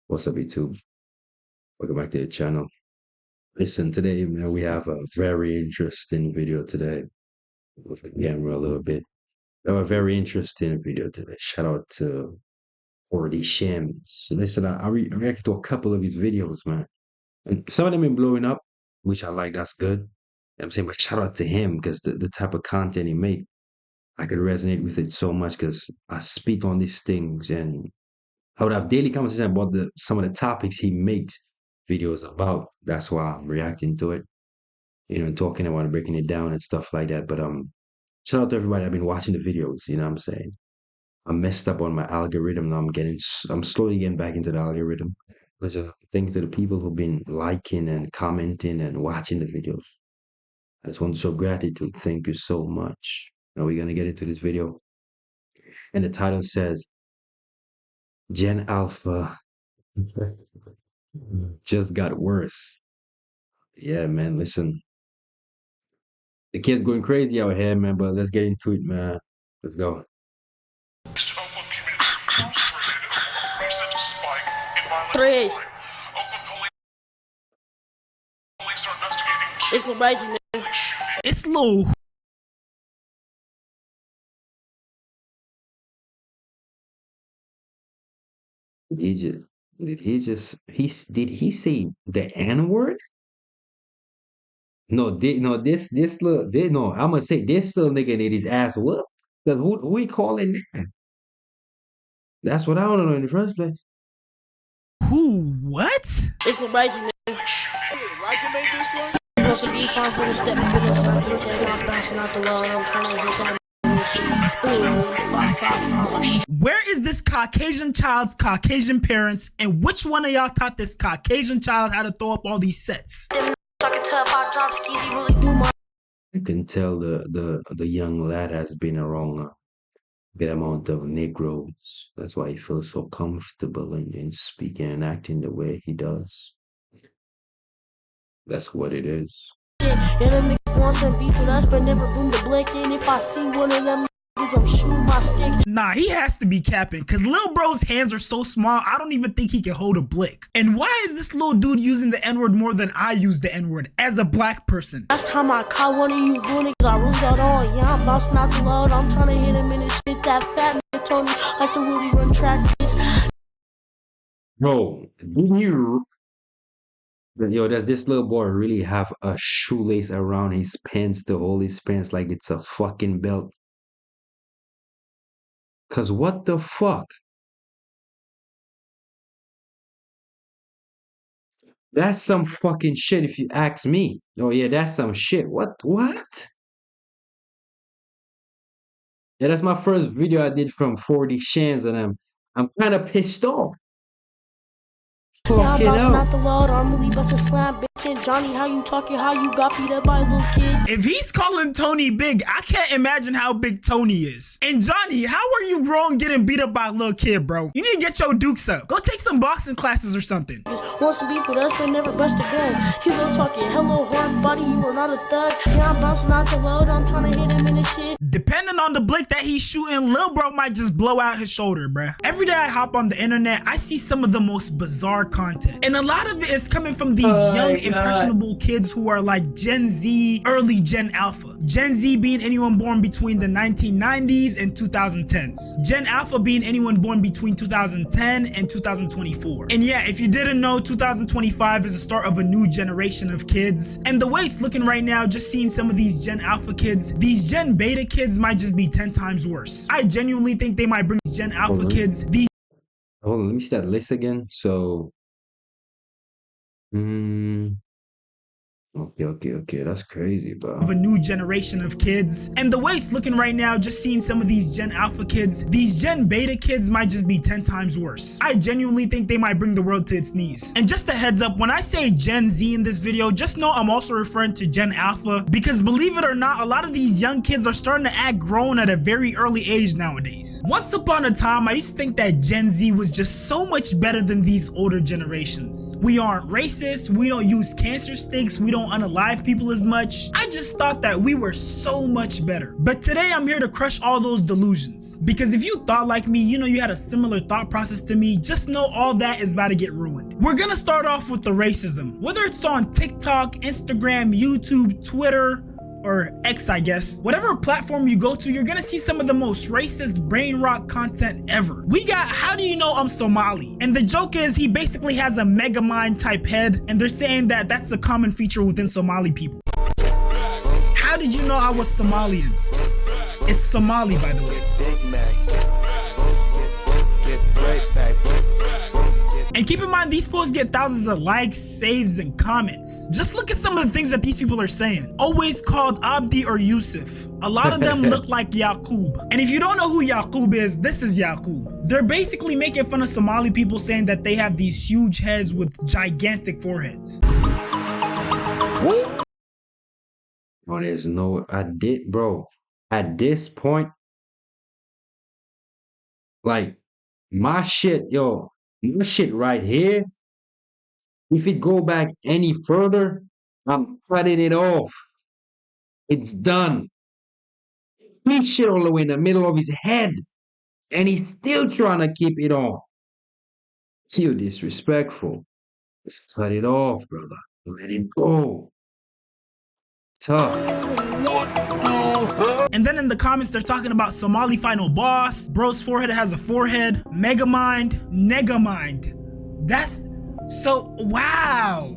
What's up, YouTube? Welcome back to the channel. Listen, today, man, we have a very interesting video today. With the camera a little bit. We have a very interesting video today. Shout out to Already Shams. Listen, I reacted to a couple of his videos, man. And some of them been blowing up, which I like. That's good. I'm saying, but shout out to him because the type of content he made, I could resonate with it so much because I speak on these things and I would have daily conversation about some of the topics he makes videos about. That's why I'm reacting to it, and talking about it, breaking it down and stuff like that. But shout out to everybody I've been watching the videos. You know what I'm saying? I messed up on my algorithm. Now I'm slowly getting back into the algorithm. But just thank you to the people who've been liking and commenting and watching the videos. I just want to show gratitude. Thank you so much. Now we're gonna get into this video, and the title says Gen Alpha just got worse. Yeah, man. Listen, the kids going crazy out here, man. But let's get into it, man. Let's go. Tres. It's amazing. It's low. Did he say the N word? No, this little, no, I'm gonna say this little nigga need his ass whooped. Cause who he calling that? That's what I want to know in the first place. Who? What? It's amazing. Roger made this one. Supposed to be fine for the step into this. I can tell I'm bouncing out the wall. I'm trying to hit that. Where is this Caucasian child's Caucasian parents, and which one of y'all taught this Caucasian child how to throw up all these sets? You can tell the young lad has been around a good amount of Negroes. That's why he feels so comfortable in speaking and acting the way he does. That's what it is. Yeah, them niggas want some beef with us, but never boom the blick. And if I see one of them niggas, I'm shooting my stick. Nah, he has to be capping, cause Lil Bro's hands are so small, I don't even think he can hold a blick. And why is this little dude using the N-word more than I use the N-word as a black person? Last time I caught one of you doing it, cause I really got on. Yeah, I'm bouncing out the load. I'm trying to hit him in his shit. That fat nigga told me like to really run track. Bro, didn't you? Yo, does this little boy really have a shoelace around his pants to hold his pants like it's a fucking belt? Cause what the fuck? That's some fucking shit if you ask me. Oh yeah, that's some shit. What? Yeah, that's my first video I did from 40 Shans and I'm kind of pissed off. Yeah, I'm bouncing out the load. I'm really busting slam, bitch. And Johnny, how you talking? How you got beat up by a little kid? If he's calling Tony big, I can't imagine how big Tony is. And Johnny, how are you grown getting beat up by a little kid, bro? You need to get your dukes up. Go take some boxing classes or something. Wants to beef with us, but never bust a gun. You go talking, hello, hard body, you are not a thug. Yeah, I'm bouncing out the load. I'm trying to hit him in the shit. Depending on the blick that he's shooting, Lil Bro might just blow out his shoulder, bruh. Every day I hop on the internet, I see some of the most bizarre content. And a lot of it is coming from these young, impressionable kids who are like Gen Z, early Gen Alpha. Gen Z being anyone born between the 1990s and 2010s. Gen Alpha being anyone born between 2010 and 2024. And yeah, if you didn't know, 2025 is the start of a new generation of kids. And the way it's looking right now, just seeing some of these Gen Alpha kids, these Gen Beta kids might just be 10 times worse. I genuinely think they might bring Gen Alpha kids these. Hold on, let me see that list again. So, okay, that's crazy, bro. Of a new generation of kids. And the way it's looking right now, just seeing some of these Gen Alpha kids, these Gen Beta kids might just be 10 times worse. I genuinely think they might bring the world to its knees. And just a heads up, when I say Gen Z in this video, just know I'm also referring to Gen Alpha, because believe it or not, a lot of these young kids are starting to act grown at a very early age nowadays. Once upon a time, I used to think that Gen Z was just so much better than these older generations. We aren't racist, we don't use cancer sticks, we don't don't unalive people as much. I just thought that we were so much better. But today I'm here to crush all those delusions. Because if you thought like me, you know you had a similar thought process to me, just know all that is about to get ruined. We're gonna start off with the racism. Whether it's on TikTok, Instagram, YouTube, Twitter, or X, I guess. Whatever platform you go to, you're gonna see some of the most racist brain rot content ever. We got, how do you know I'm Somali? And the joke is he basically has a mega mind type head, and they're saying that that's a common feature within Somali people. How did you know I was Somalian? It's Somali, by the way. And keep in mind, these posts get thousands of likes, saves, and comments. Just look at some of the things that these people are saying. Always called Abdi or Yusuf. A lot of them look like Yaqub. And if you don't know who Yaqub is, this is Yaqub. They're basically making fun of Somali people, saying that they have these huge heads with gigantic foreheads. Oh, there's no, bro, at this point, like, my shit right here, if it go back any further, I'm cutting it off. It's done. He shit all the way in the middle of his head, and he's still trying to keep it on. Too disrespectful. Just cut it off, brother. Let it go. Tough. And then in the comments, they're talking about Somali final boss, bro's forehead has a forehead, megamind, negamind. That's so, wow.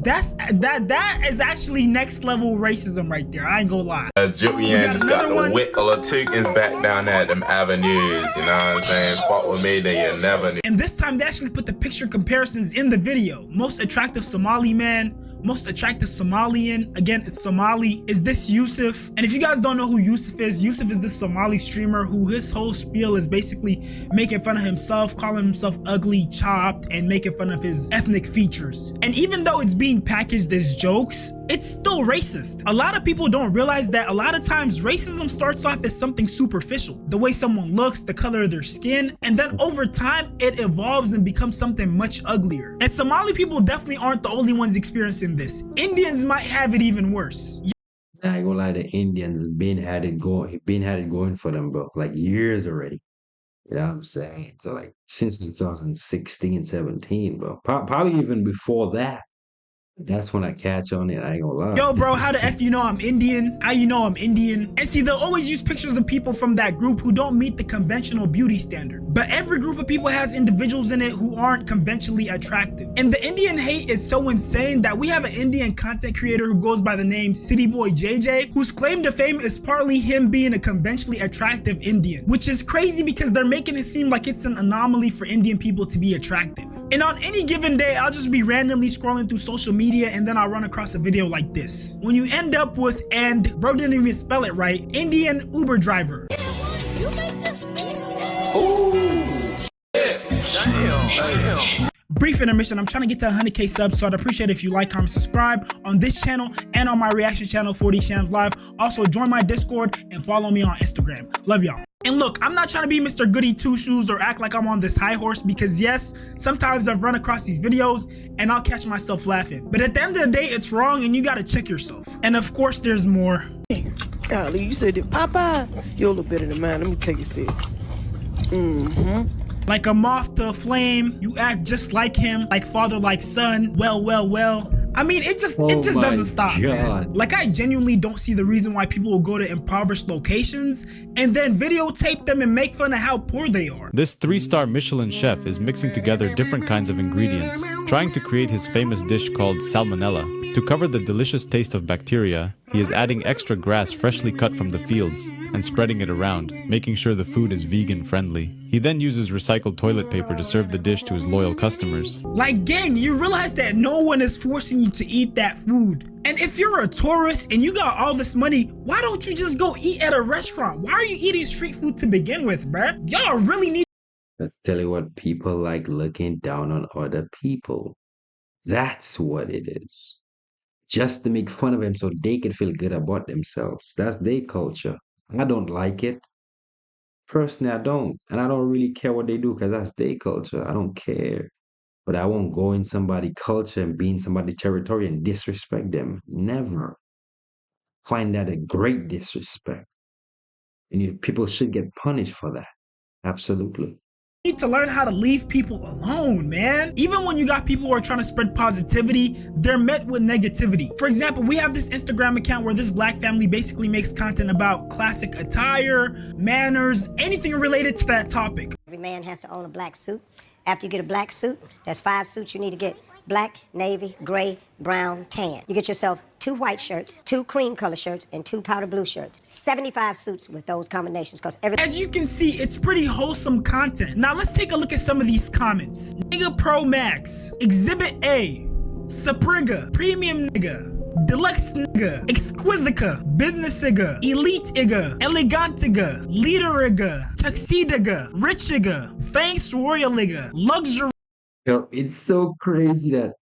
That is actually next level racism right there. I ain't gonna lie. Julian just got the wit of the chickens back down at them avenues. You know what I'm saying? Fuck with me, then you never knew. And this time they actually put the picture comparisons in the video. Most attractive Somali man, most attractive Somalian, again it's Somali, is this Yusuf. And if you guys don't know who Yusuf is this Somali streamer who his whole spiel is basically making fun of himself, calling himself ugly, chopped, and making fun of his ethnic features. And even though it's being packaged as jokes, it's still racist. A lot of people don't realize that a lot of times racism starts off as something superficial, the way someone looks, the color of their skin, and then over time it evolves and becomes something much uglier. And Somali people definitely aren't the only ones experiencing this. Indians might have it even worse. I ain't gonna lie, the Indians been had it going for them, bro, like years already. You know what I'm saying? So like since 2016, 17, bro. Probably even before that. That's when I catch on it, I ain't gonna lie. Yo, bro, how the F you know I'm Indian? How you know I'm Indian? And see, they'll always use pictures of people from that group who don't meet the conventional beauty standard. But every group of people has individuals in it who aren't conventionally attractive. And the Indian hate is so insane that we have an Indian content creator who goes by the name City Boy JJ, whose claim to fame is partly him being a conventionally attractive Indian, which is crazy because they're making it seem like it's an anomaly for Indian people to be attractive. And on any given day, I'll just be randomly scrolling through social media and then I'll run across a video like this. When you end up with, and bro didn't even spell it right, Indian Uber driver. You make this Brief intermission, I'm trying to get to 100K subs, so I'd appreciate it if you like, comment, subscribe on this channel and on my reaction channel, 4D Shams Live. Also, join my Discord and follow me on Instagram. Love y'all. And look, I'm not trying to be Mr. Goody Two-Shoes or act like I'm on this high horse because yes, sometimes I've run across these videos and I'll catch myself laughing. But at the end of the day, it's wrong and you gotta check yourself. And of course, there's more. Golly, you said that Papa, you're a little better than mine. Let me take a step. Like a moth to a flame, you act just like him, like father, like son. Well. I mean, it just doesn't stop, man. Like, I genuinely don't see the reason why people will go to impoverished locations and then videotape them and make fun of how poor they are. This 3-star Michelin chef is mixing together different kinds of ingredients, trying to create his famous dish called salmonella. To cover the delicious taste of bacteria, he is adding extra grass freshly cut from the fields and spreading it around, making sure the food is vegan friendly. He then uses recycled toilet paper to serve the dish to his loyal customers. Like, gang, you realize that no one is forcing you to eat that food. And if you're a tourist and you got all this money, why don't you just go eat at a restaurant? Why are you eating street food to begin with, bruh? Y'all really need. I tell you what, people like looking down on other people. That's what it is. Just to make fun of them so they can feel good about themselves. That's their culture. I don't like it. Personally, I don't. And I don't really care what they do because that's their culture. I don't care. but I won't go in somebody's culture and be in somebody's territory and disrespect them. Never. Find that a great disrespect. And people should get punished for that. Absolutely. Need to learn how to leave people alone, man. Even when you got people who are trying to spread positivity, they're met with negativity. For example, we have this Instagram account where this black family basically makes content about classic attire, manners, anything related to that topic. Every man has to own a black suit. After you get a black suit, there's 5 suits you need to get: black, navy, gray, brown, tan. You get yourself 2 white shirts, 2 cream color shirts, and 2 powder blue shirts. 75 suits with those combinations, because as you can see, it's pretty wholesome content. Now let's take a look at some of these comments. Nigga Pro Max, Exhibit A, Sapriga, Premium Nigga, Deluxe Nigga, Exquisica, Business Nigga, Elite Nigga, Elegant Nigga, Leader Nigga, Tuxedo Nigga, Rich Nigga, Thanks Royal Nigga, Luxury. Yo, it's so crazy that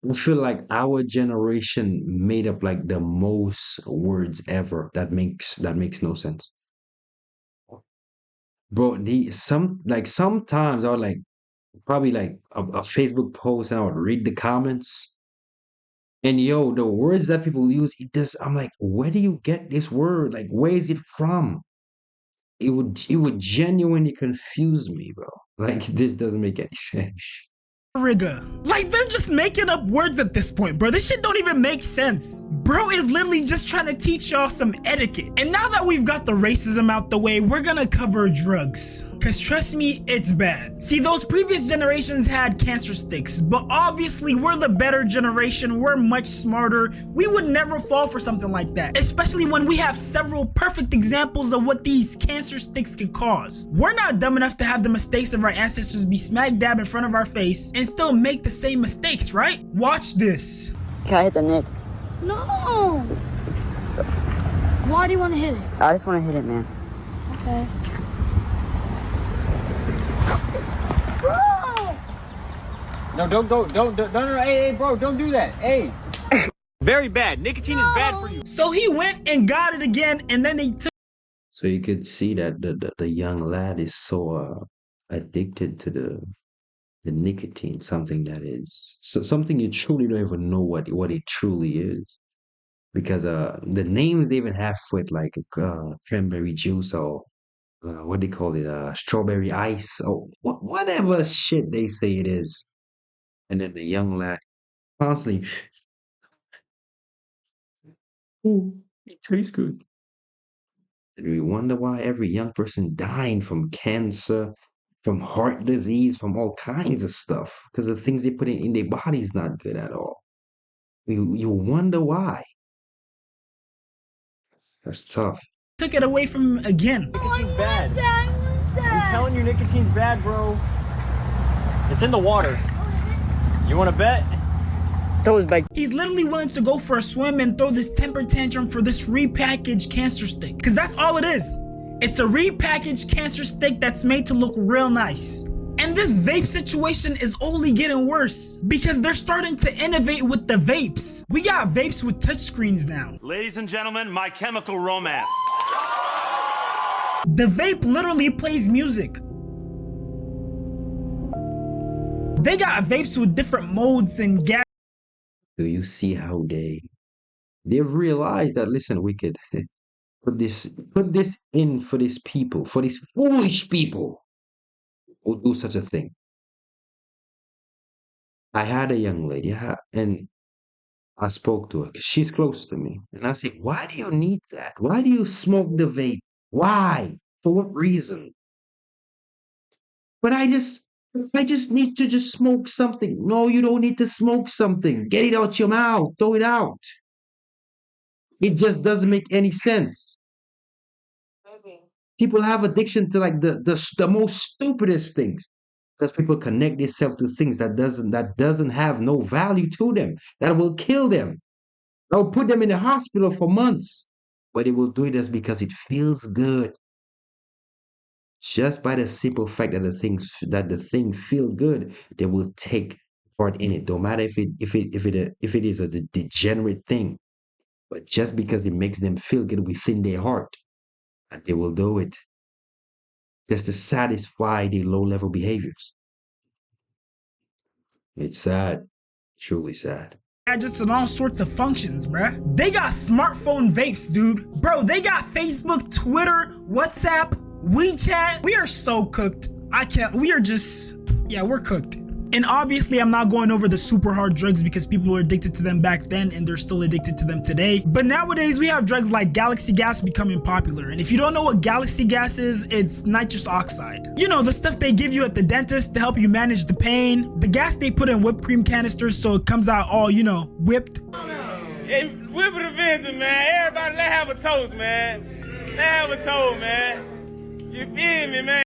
I feel like our generation made up like the most words ever. That makes no sense. Bro, sometimes I would like probably like a Facebook post and I would read the comments. And yo, the words that people use, I'm like, where do you get this word? Like, where is it from? It would genuinely confuse me, bro. Like, this doesn't make any sense. Rigger. Like, they're just making up words at this point, bro. This shit don't even make sense. Bro is literally just trying to teach y'all some etiquette. And now that we've got the racism out the way, we're gonna cover drugs. Cause trust me, it's bad. See, those previous generations had cancer sticks, but obviously we're the better generation. We're much smarter. We would never fall for something like that, especially when we have several perfect examples of what these cancer sticks could cause. We're not dumb enough to have the mistakes of our ancestors be smack dab in front of our face and still make the same mistakes, right? Watch this. Can I hit the Nick? No. Why do you want to hit it? I just want to hit it, man. Okay. Bro! No, don't, hey, bro, don't do that. Hey. Very bad. Nicotine is bad for you. So he went and got it again, and then they took. So you could see that the young lad is so addicted to the nicotine, something that is something you truly don't even know what it truly is. Because the names they even have for it, like cranberry juice or what they call it, strawberry ice or whatever shit they say it is. And then the young lad constantly, oh, it tastes good. And we wonder why every young person dying from cancer, from heart disease, from all kinds of stuff, because the things they put in their body is not good at all. You wonder why. That's tough. Took it away from him again. Nicotine's bad. I'm telling you, nicotine's bad, bro. It's in the water. You want to bet? Throw his back. He's literally willing to go for a swim and throw this temper tantrum for this repackaged cancer stick. Because that's all it is. It's a repackaged cancer stick that's made to look real nice. And this vape situation is only getting worse because they're starting to innovate with the vapes. We got vapes with touchscreens now. Ladies and gentlemen, My Chemical Romance. The vape literally plays music. They got vapes with different modes and gas. Do you see how they've realized that, listen, we could put this in for these people, for these foolish people who do such a thing. I had a young lady, and I spoke to her 'cause she's close to me, and I said, "Why do you need that? Why do you smoke the vape? Why? For what reason?" But I just need to just smoke something. No, you don't need to smoke something. Get it out your mouth. Throw it out. It just doesn't make any sense. People have addiction to like the most stupidest things because people connect themselves to things that doesn't have no value to them, that will kill them, that will put them in the hospital for months. But they will do it just because it feels good. Just by the simple fact that the thing feel good, they will take part in it. No matter if it is a degenerate thing, but just because it makes them feel good within their heart, and they will do it just to satisfy their low level behaviors. It's sad, truly sad. Gadgets and all sorts of functions, bruh. They got smartphone vapes, dude. Bro, they got Facebook, Twitter, WhatsApp, WeChat. We are so cooked. We're cooked. And obviously, I'm not going over the super hard drugs because people were addicted to them back then and they're still addicted to them today. But nowadays, we have drugs like Galaxy Gas becoming popular. And if you don't know what Galaxy Gas is, it's nitrous oxide. You know, the stuff they give you at the dentist to help you manage the pain. The gas they put in whipped cream canisters so it comes out all, whipped. Hey, whipping the Vincent, man. Everybody, let's have a toast, man. Let's have a toast, man. You feel me, man?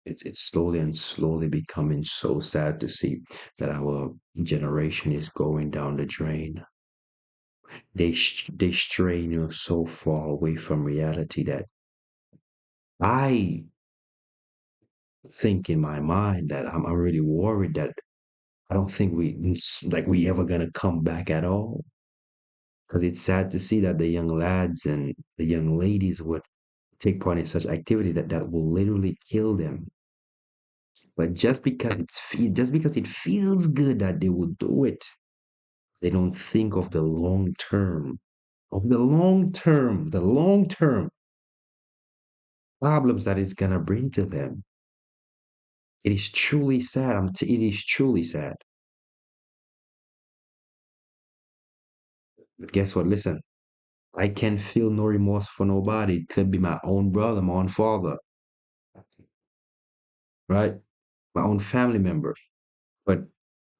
It's slowly becoming so sad to see that our generation is going down the drain. They strain you so far away from reality that I think in my mind that I'm really worried that I don't think we ever gonna come back at all. Because it's sad to see that the young lads and the young ladies would take part in such activity that will literally kill them. But just because it feels good that they will do it, they don't think of the long term, the long term problems that it's gonna bring to them. It is truly sad. It is truly sad. But guess what? Listen, I can feel no remorse for nobody. It could be my own brother, my own father, right? My own family member. But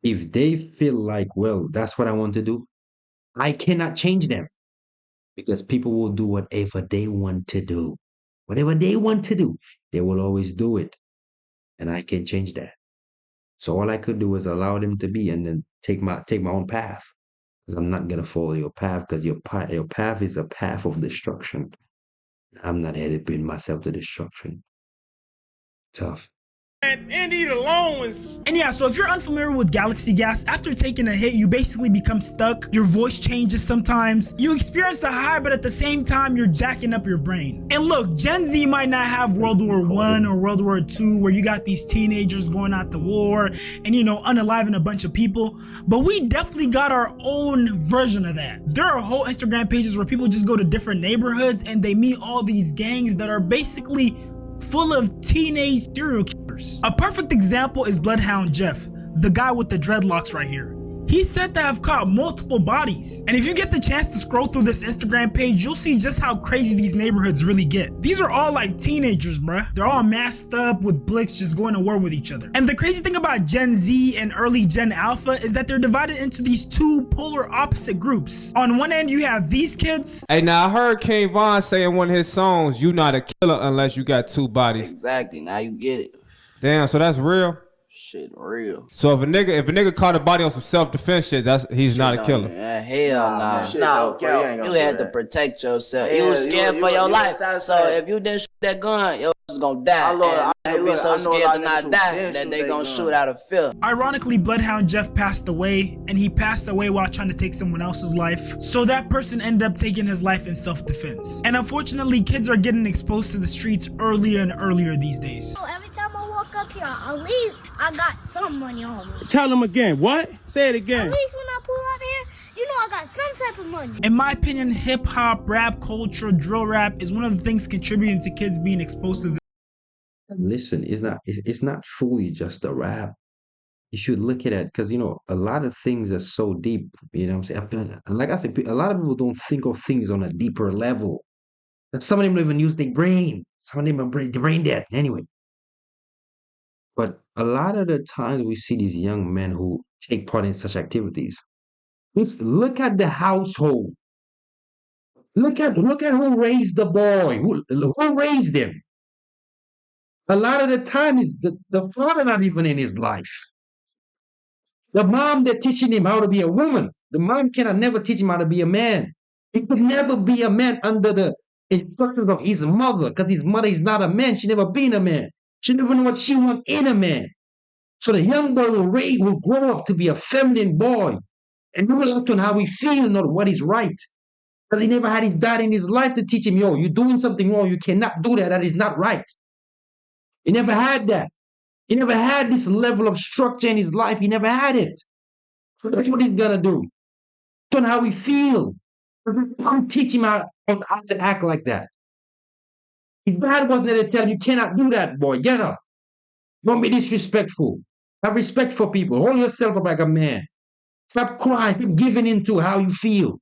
if they feel like, well, that's what I want to do, I cannot change them because people will do whatever they want to do. Whatever they want to do, they will always do it. And I can't change that. So all I could do is allow them to be and then take my own path. Because I'm not gonna follow your path because your path is a path of destruction. I'm not headed in myself to destruction. Tough. And these alone ones. And yeah, so if you're unfamiliar with Galaxy Gas, after taking a hit, you basically become stuck. Your voice changes sometimes. You experience a high, but at the same time, you're jacking up your brain. And look, Gen Z might not have World War I or World War II, where you got these teenagers going out to war and, unaliving a bunch of people. But we definitely got our own version of that. There are whole Instagram pages where people just go to different neighborhoods and they meet all these gangs that are basically full of teenage serial killers. A perfect example is Bloodhound Jeff, the guy with the dreadlocks right here. He's said to have caught multiple bodies. And if you get the chance to scroll through this Instagram page, you'll see just how crazy these neighborhoods really get. These are all like teenagers, bruh. They're all masked up with blicks just going to war with each other. And the crazy thing about Gen Z and early Gen Alpha is that they're divided into these two polar opposite groups. On one end, you have these kids. Hey, now I heard King Von say in one of his songs, "You not a killer unless you got two bodies." Exactly, now you get it. Damn, so that's real? Shit, real. So if a nigga caught a body on some self-defense shit, he's not a killer. Hell nah. You had to protect yourself. You was scared for your life. So if you didn't shoot that gun, your ass is gonna die. And you'll be so scared to not die that they gonna shoot out of fear. Ironically, Bloodhound Jeff passed away, and he passed away while trying to take someone else's life. So that person ended up taking his life in self-defense. And unfortunately, kids are getting exposed to the streets earlier and earlier these days. Every time I walk up here, at least I got some money on me. Tell them again. What? Say it again. At least when I pull up here, I got some type of money. In my opinion, hip-hop, rap culture, drill rap is one of the things contributing to kids being exposed to this. Listen, it's not fully just the rap. You should look at it because a lot of things are so deep. You know what I'm saying? And like I said, a lot of people don't think of things on a deeper level. And some of them don't even use their brain. Some of them are brain dead anyway. But a lot of the times we see these young men who take part in such activities. Look at the household. Look at who raised the boy. Who raised him? A lot of the time is the father not even in his life. The mom they're teaching him how to be a woman. The mom cannot never teach him how to be a man. He could never be a man under the instructions of his mother because his mother is not a man. She never been a man. She never know what she wants in a man. So the young boy will grow up to be a feminine boy. And he will act on how he feels, not what is right. Because he never had his dad in his life to teach him, you're doing something wrong. You cannot do that. That is not right. He never had that. He never had this level of structure in his life. He never had it. So that's what he's gonna do. Turn how we feel. Don't teach him how to act like that. His dad wasn't there to tell him, you cannot do that, boy. Get up. Don't be disrespectful. Have respect for people. Hold yourself up like a man. Stop crying. Stop giving in to how you feel.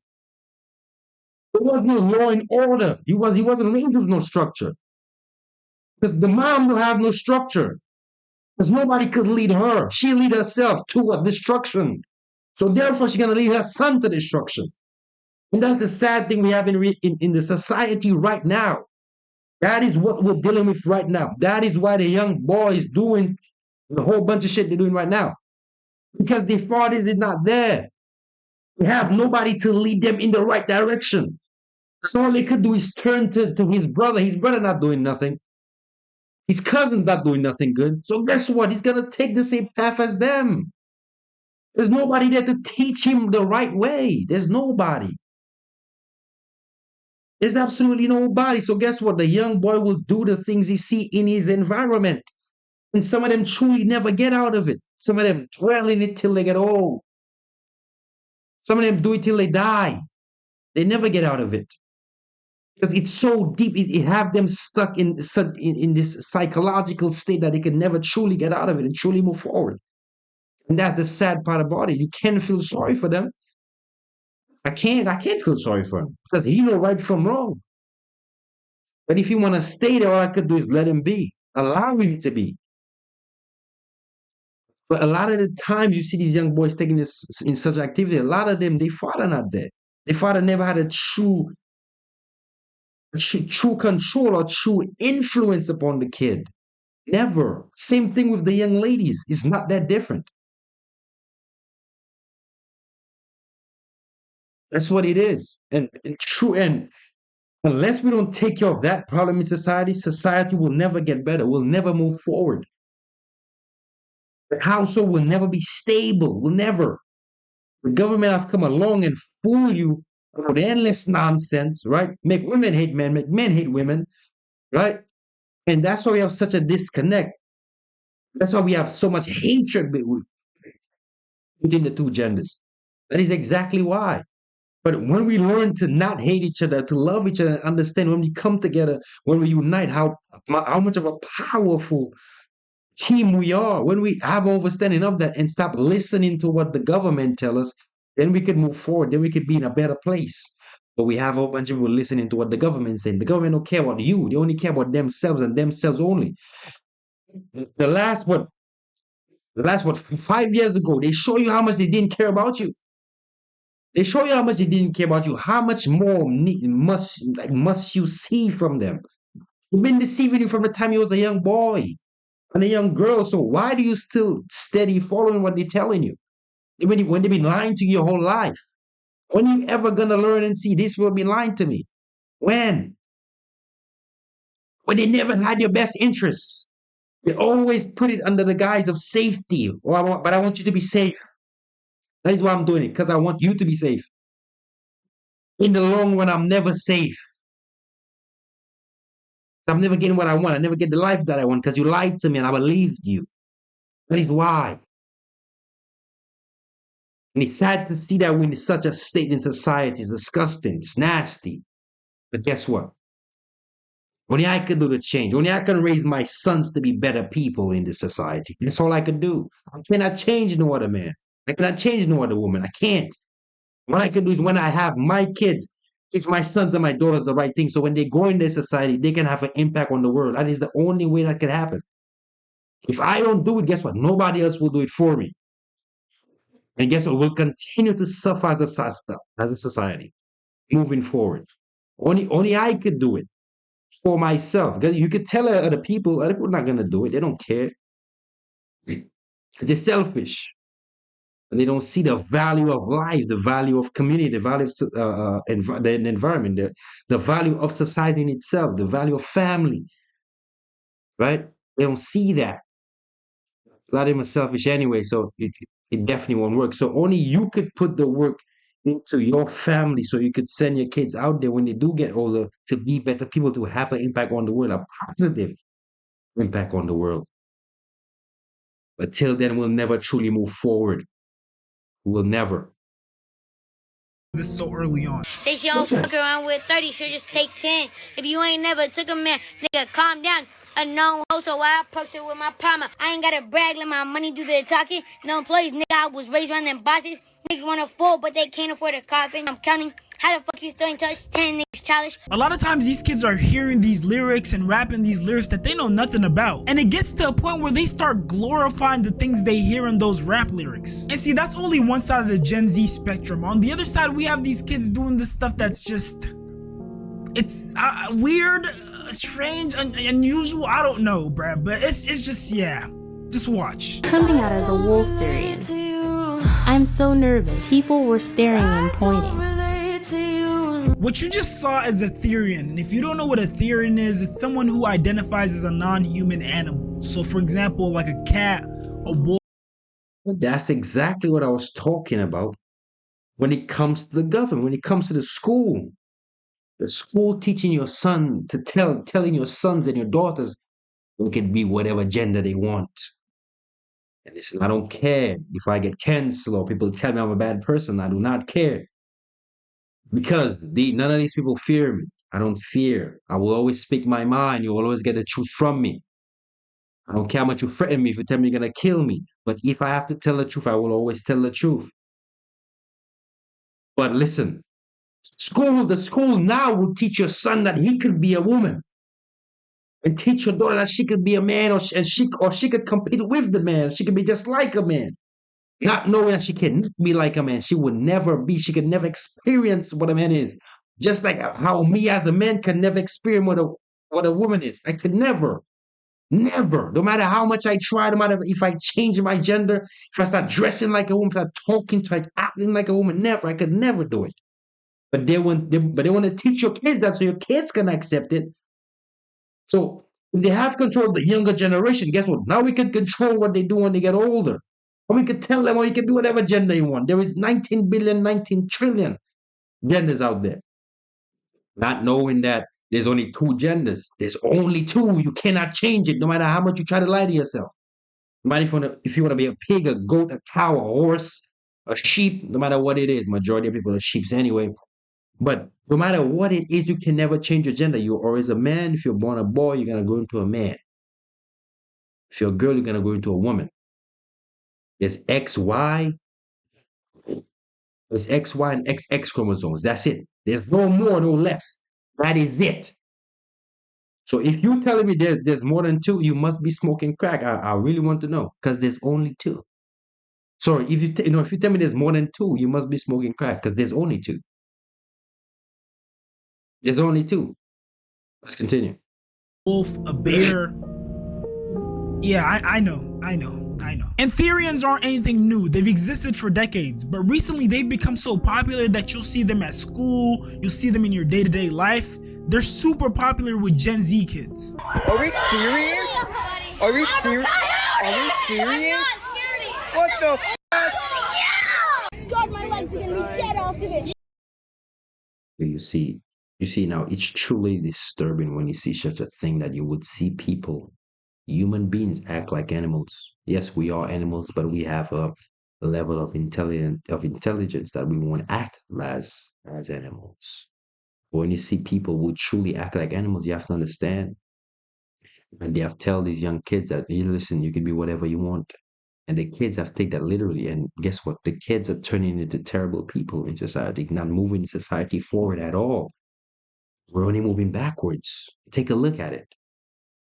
There was no law and order. He wasn't raised with no structure. Because the mom will have no structure. Because nobody could lead her. She lead herself to what? Destruction. So therefore, she's gonna lead her son to destruction. And that's the sad thing we have in the society right now. That is what we're dealing with right now. That is why the young boys doing the whole bunch of shit they're doing right now. Because their fathers is not there. They have nobody to lead them in the right direction. So all they could do is turn to his brother. His brother not doing nothing. His cousin's not doing nothing good. So guess what? He's gonna take the same path as them. There's nobody there to teach him the right way. There's nobody. There's absolutely nobody. So guess what? The young boy will do the things he see in his environment. And some of them truly never get out of it. Some of them dwell in it till they get old. Some of them do it till they die. They never get out of it. Because it's so deep, it have them stuck in this psychological state that they can never truly get out of it and truly move forward. And that's the sad part about it. You can't feel sorry for them. I can't feel sorry for him because he know right from wrong. But if you want to stay there, all I could do is let him be. Allow him to be. But a lot of the times you see these young boys taking this in such activity, a lot of them, their father not there. Their father never had a true control or true influence upon the kid. Never. Same thing with the young ladies. It's not that different. That's what it is. And unless we don't take care of that problem in society, society will never get better, will never move forward. The household will never be stable, will never. The government have come along and fool you with endless nonsense, right? Make women hate men, make men hate women, right? And that's why we have such a disconnect. That's why we have so much hatred between the two genders. That is exactly why. But when we learn to not hate each other, to love each other, and understand when we come together, when we unite, how much of a powerful team we are, when we have understanding of that and stop listening to what the government tell us, then we can move forward. Then we could be in a better place. But we have a bunch of people listening to what the government's saying. The government don't care about you. They only care about themselves and themselves only. The last 5 years ago, they show you how much they didn't care about you. They show you how much they didn't care about you. How much more must you see from them? They've been deceiving you from the time you was a young boy and a young girl. So why do you still steady following what they're telling you? When they've been lying to you your whole life. When you ever gonna learn and see this will be lying to me? When? When they never had your best interests. They always put it under the guise of safety. But I want you to be safe. That is why I'm doing it, because I want you to be safe. In the long run, I'm never safe. I'm never getting what I want. I never get the life that I want because you lied to me and I believed you. That is why. And it's sad to see that we're in such a state in society. It's disgusting. It's nasty. But guess what? Only I can do the change. Only I can raise my sons to be better people in this society. That's all I can do. I cannot change no other man. I cannot change no other woman. I can't. What I can do is when I have my kids, teach my sons and my daughters the right thing. So when they go in their society, they can have an impact on the world. That is the only way that can happen. If I don't do it, guess what? Nobody else will do it for me. And guess what? We'll continue to suffer as a society moving forward. Only I could do it for myself. Because you could tell other people are not going to do it. They don't care. They're selfish. And they don't see the value of life, the value of community, the value of the environment, the value of society in itself, the value of family, right? They don't see that. A lot of them are selfish anyway, so it definitely won't work. So only you could put the work into your family so you could send your kids out there when they do get older to be better people, to have an impact on the world, a positive impact on the world. But till then, we'll never truly move forward. We'll never. This so early on. Say she don't fuck around with 30, she'll just take 10. If you ain't never took a man, nigga, calm down. A known hoe, so why I poked it with my partner. I ain't gotta brag, let my money do the talking. No employees, nigga, I was raised around them bosses. Niggas wanna fall, but they can't afford a coffin. I'm counting. How the fuck you still ain't touch 10 niggas childish? A lot of times these kids are hearing these lyrics and rapping these lyrics that they know nothing about. And it gets to a point where they start glorifying the things they hear in those rap lyrics. And see, that's only one side of the Gen Z spectrum. On the other side, we have these kids doing this stuff that's just... It's weird, strange, unusual. I don't know, bruh. But it's just, yeah. Just watch. Coming out as a Wolfarian. I'm so nervous. People were staring and pointing. What you just saw is a Therian, and if you don't know what a Therian is, it's someone who identifies as a non-human animal. So for example, like a cat, a wolf. That's exactly what I was talking about when it comes to the government, when it comes to the school. The school teaching your son to telling your sons and your daughters they can be whatever gender they want. And listen, I don't care if I get canceled or people tell me I'm a bad person. I do not care. Because none of these people fear me. I don't fear. I will always speak my mind. You will always get the truth from me. I don't care how much you threaten me if you tell me you're going to kill me. But if I have to tell the truth, I will always tell the truth. But listen, the school now will teach your son that he could be a woman. And teach your daughter that she could be a man, or she could compete with the man. She could be just like a man. Not knowing that she can be like a man. She could never experience what a man is. Just like how me as a man can never experience what a woman is. I could never. Never. No matter how much I try, no matter if I change my gender, if I start dressing like a woman, if I start talking, start acting like a woman, never. I could never do it. But they want to teach your kids that so your kids can accept it. So if they have control of the younger generation, guess what? Now we can control what they do when they get older. And we could tell them, you can be whatever gender you want. There is 19 billion, 19 trillion genders out there. Not knowing that there's only 2 genders. There's only 2. You cannot change it, no matter how much you try to lie to yourself. No matter if you want to be a pig, a goat, a cow, a horse, a sheep, no matter what it is. Majority of people are sheeps anyway. But no matter what it is, you can never change your gender. You're always a man. If you're born a boy, you're going to go into a man. If you're a girl, you're going to go into a woman. There's XY. There's XY and XX chromosomes. That's it. There's no more, no less. That is it. So if you're telling me there's more than 2, you must be smoking crack. I really want to know, because there's only 2. Sorry, if you tell me there's more than 2, you must be smoking crack, because there's only 2. There's only 2. Let's continue. Wolf, a bear. Yeah, I know. And Therians aren't anything new. They've existed for decades, but recently they've become so popular that you'll see them at school, you'll see them in your day-to-day life. They're super popular with Gen Z kids. Are we serious? Are we serious? Are we serious? What the f***? God, my legs are gonna get off of it. You see now, it's truly disturbing when you see such a thing, that you would see people, human beings, act like animals. Yes, we are animals, but we have a level of intelligence that we won't act as animals. When you see people who truly act like animals, you have to understand. And they have to tell these young kids that, listen, you can be whatever you want. And the kids have to take that literally. And guess what? The kids are turning into terrible people in society, not moving society forward at all. We're only moving backwards. Take a look at it.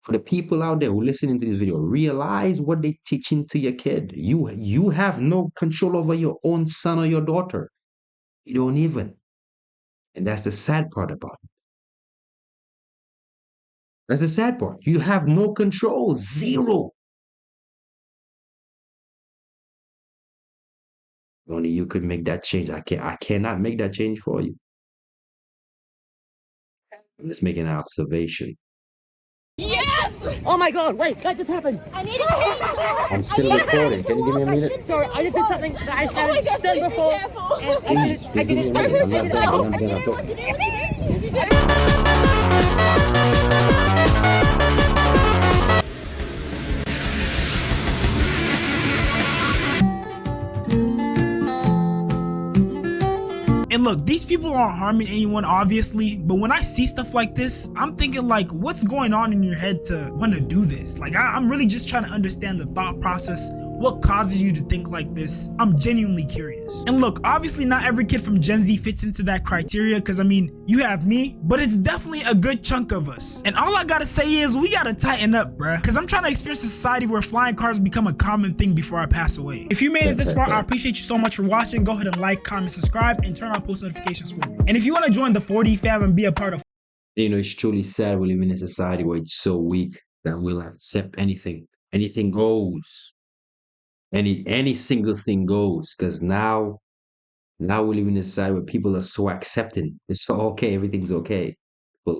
For the people out there who are listening to this video, realize what they're teaching to your kid. You have no control over your own son or your daughter. You don't even. And that's the sad part about it. That's the sad part. You have no control. Zero. Only you could make that change. I cannot make that change for you. I'm just making an observation. Yes! Oh my god, wait, that just happened. I need to I'm still recording. Can you give me a minute? Sorry, I just did something that I haven't done before. Please, just give me a minute. I'm not done. I'm talking. look, these people aren't harming anyone, obviously, but when I see stuff like this, I'm thinking like, what's going on in your head to want to do this? Like, I'm really just trying to understand the thought process. What causes you to think like this? I'm genuinely curious. And look, obviously not every kid from Gen Z fits into that criteria, because I mean, you have me, but it's definitely a good chunk of us. And all I gotta say is, we gotta tighten up, bruh, because I'm trying to experience a society where flying cars become a common thing before I pass away. If you made it this far, I appreciate you so much for watching. Go ahead and like, comment, subscribe, and turn on post notifications for me. And if you want to join the 4D fam and be a part of, You know, it's truly sad we live in a society where it's so weak that we'll accept anything. Anything goes. Any single thing goes. Because now we live in a society where people are so accepting. It's so okay, everything's okay. But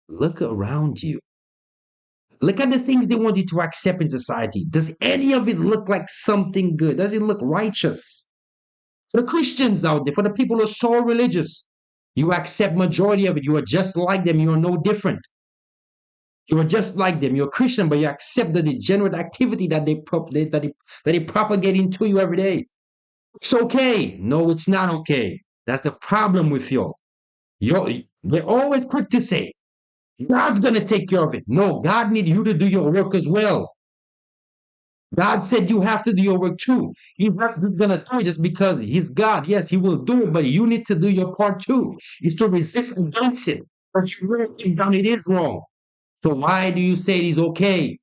look around you. Look at the things they want you to accept in society. Does any of it look like something good? Does it look righteous? For the Christians out there, for the people who are so religious, you accept majority of it. You are just like them. You are no different. You are just like them. You're a Christian, but you accept the degenerate activity that they propagate into you every day. It's okay. No, it's not okay. That's the problem with y'all. They're always quick to say, God's going to take care of it. No, God needs you to do your work as well. God said you have to do your work too. He's not just going to do it just because he's God. Yes, he will do it, but you need to do your part too. Is to resist against it. But you really done it is wrong. So why do you say it is okay?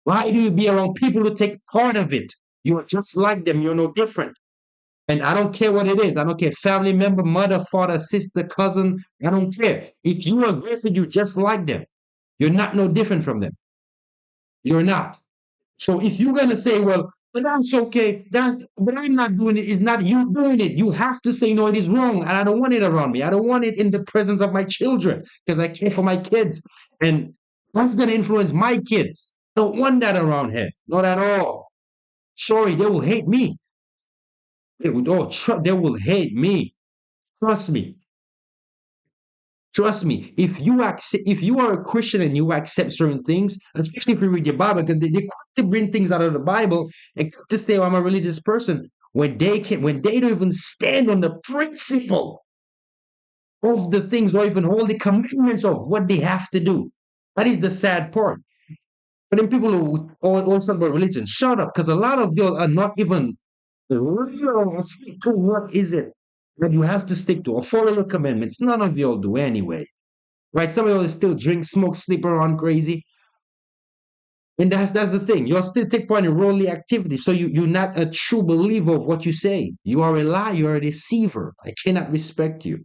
Why do you be around people who take part of it? You're just like them. You're no different. And I don't care what it is. I don't care. Family member, mother, father, sister, cousin. I don't care. If you agree with it, you're just like them. You're not no different from them. You're not. So if you're going to say, well, but that's okay, but I'm not doing it, it's not you doing it. You have to say, no, it is wrong, and I don't want it around me. I don't want it in the presence of my children, because I care for my kids, and that's going to influence my kids. I don't want that around here, not at all. Sorry, they will hate me. They will hate me. Trust me. Trust me, if you are a Christian and you accept certain things, especially if you read your Bible, because they're quick to bring things out of the Bible and quick to say, oh, I'm a religious person, when they don't even stand on the principle of the things or even hold the commandments of what they have to do. That is the sad part. But then people who always talk about religion, shut up, because a lot of y'all are not even real. Stick to what is it that you have to stick to or follow the commandments. None of y'all do anyway. Right? Some of y'all still drink, smoke, sleep around crazy. And that's the thing. You'll still take part in worldly activity. So you're not a true believer of what you say. You are a liar, you're a deceiver. I cannot respect you.